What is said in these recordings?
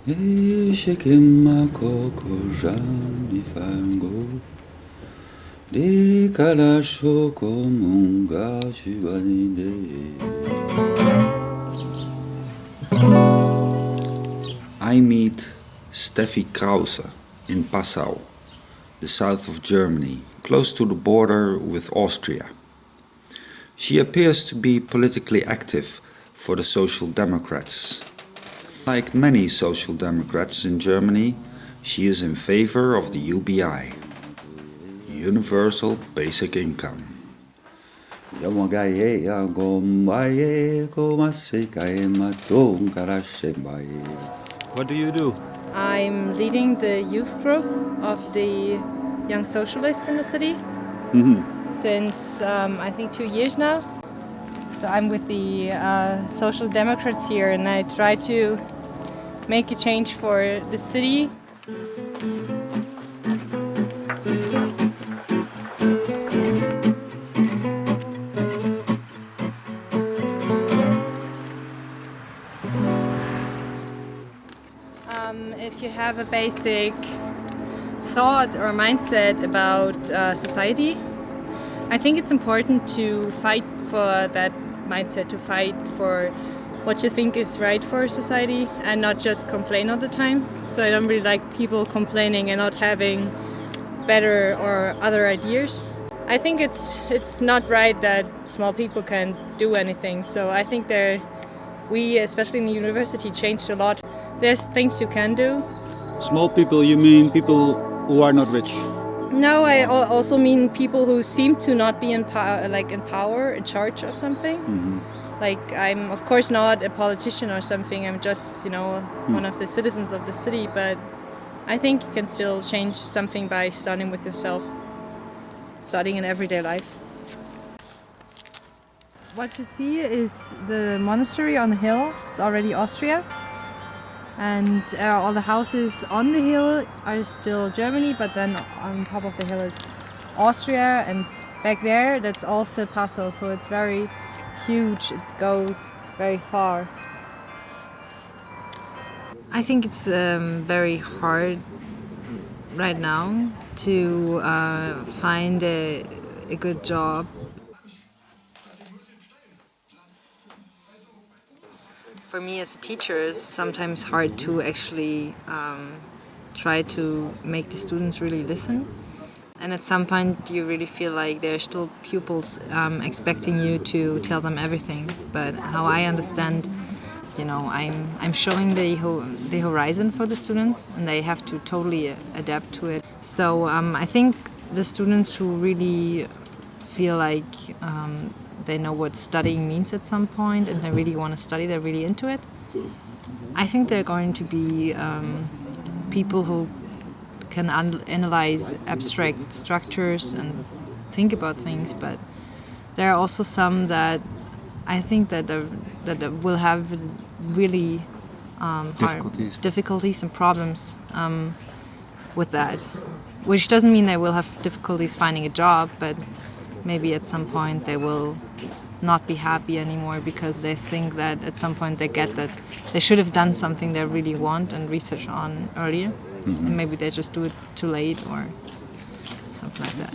I meet Steffi Krause in Passau, the south of Germany, close to the border with Austria. She appears to be politically active for the Social Democrats. Like many Social Democrats in Germany, she is in favor of the UBI, Universal Basic Income. What do you do? I'm leading the youth group of the Young Socialists in the city since I think 2 years now. So I'm with the Social Democrats here, and I try to make a change for the city. If you have a basic thought or mindset about society, I think it's important to fight for that mindset, to fight for what you think is right for society and not just complain all the time. So I don't really like people complaining and not having better or other ideas. I think it's not right that small people can do anything. So I think we, especially in the university, changed a lot. There's things you can do. Small people, you mean people who are not rich? No, I also mean people who seem to not be in power, in charge of something. Like, I'm of course not a politician or something. I'm just, one of the citizens of the city. But I think you can still change something by starting with yourself, starting in everyday life. What you see is the monastery on the hill. It's already Austria. And all the houses on the hill are still Germany, but then on top of the hill is Austria, and back there that's all still Passau, so it's very huge, it goes very far. I think it's very hard right now to find a good job. For me as a teacher, it's sometimes hard to actually try to make the students really listen. And at some point you really feel like there are still pupils expecting you to tell them everything. But how I understand, I'm showing the horizon for the students, and they have to totally adapt to it. So I think the students who really feel like they know what studying means at some point and they really want to study, they're really into it. I think they're going to be people who can analyze abstract structures and think about things, but there are also some that I think that will have really difficulties and problems with that, which doesn't mean they will have difficulties finding a job, but maybe at some point they will not be happy anymore because they think that at some point they get that they should have done something they really want and research on earlier. And maybe they just do it too late or something like that.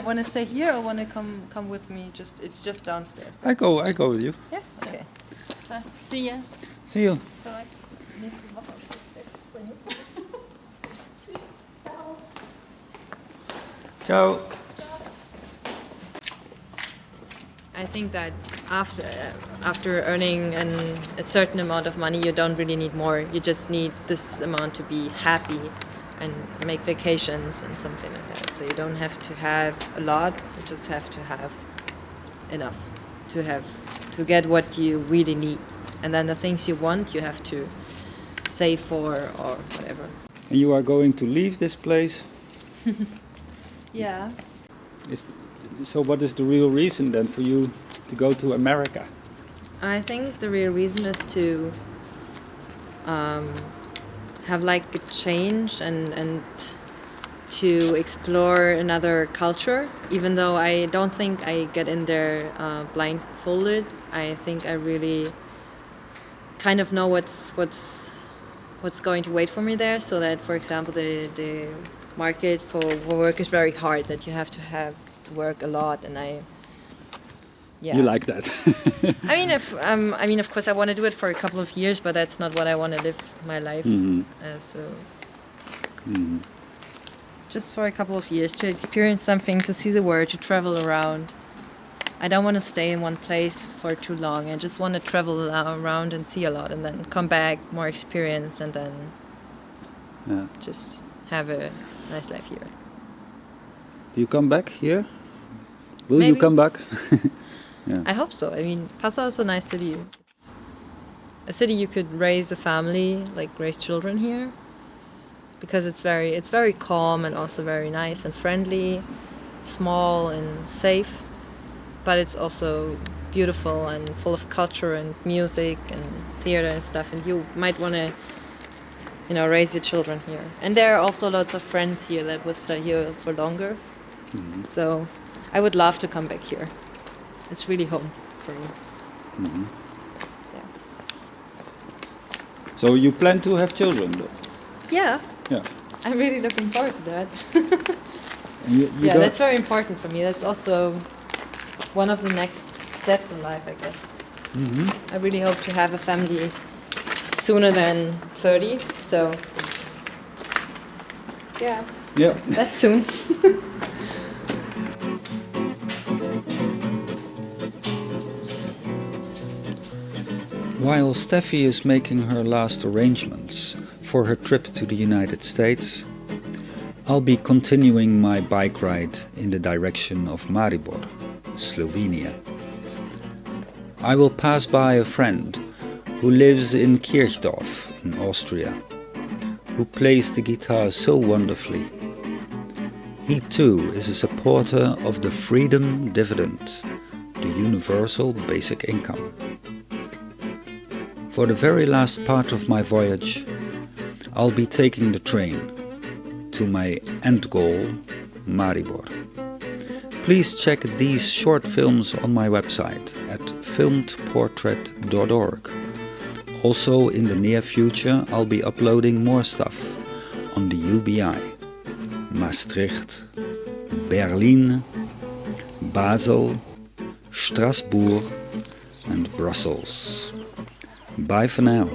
Want to stay here or want to come with me? It's just downstairs. I go with you. Yeah. Okay. See ya. See you. Bye. Ciao. I think that after earning a certain amount of money, you don't really need more. You just need this amount to be happy and make vacations and something like that. So you don't have to have a lot. You just have to have enough to get what you really need. And then the things you want, you have to save for or whatever. And you are going to leave this place? Yeah. So what is the real reason then for you to go to America? I think the real reason is to have like a change and to explore another culture. Even though I don't think I get in there blindfolded, I think I really kind of know what's going to wait for me there. So that, for example, the market for work is very hard. That you have to work a lot, and You like that? I mean, of course, I want to do it for a couple of years, but that's not what I want to live my life as. Just for a couple of years to experience something, to see the world, to travel around. I don't want to stay in one place for too long. I just want to travel around and see a lot, and then come back more experienced, and then just have a nice life here. Do you come back here? Will you Maybe. come back? I hope so. I mean, Passau is a nice city. It's a city you could raise a family, like raise children here, because it's very calm and also very nice and friendly, small and safe, but it's also beautiful and full of culture and music and theater and stuff. And you might want to, raise your children here. And there are also lots of friends here that will stay here for longer. So I would love to come back here. It's really home for me. Yeah. So you plan to have children though? Yeah. Yeah. I'm really looking forward to that. And you Yeah, don't- that's very important for me. That's also one of the next steps in life, I guess. I really hope to have a family sooner than 30. So, yeah, Yeah. that's soon. While Steffi is making her last arrangements for her trip to the United States, I'll be continuing my bike ride in the direction of Maribor, Slovenia. I will pass by a friend who lives in Kirchdorf in Austria, who plays the guitar so wonderfully. He too is a supporter of the freedom dividend, the universal basic income. For the very last part of my voyage, I'll be taking the train to my end goal, Maribor. Please check these short films on my website at filmedportrait.org. Also, in the near future, I'll be uploading more stuff on the UBI, Maastricht, Berlin, Basel, Strasbourg, and Brussels. Bye for now.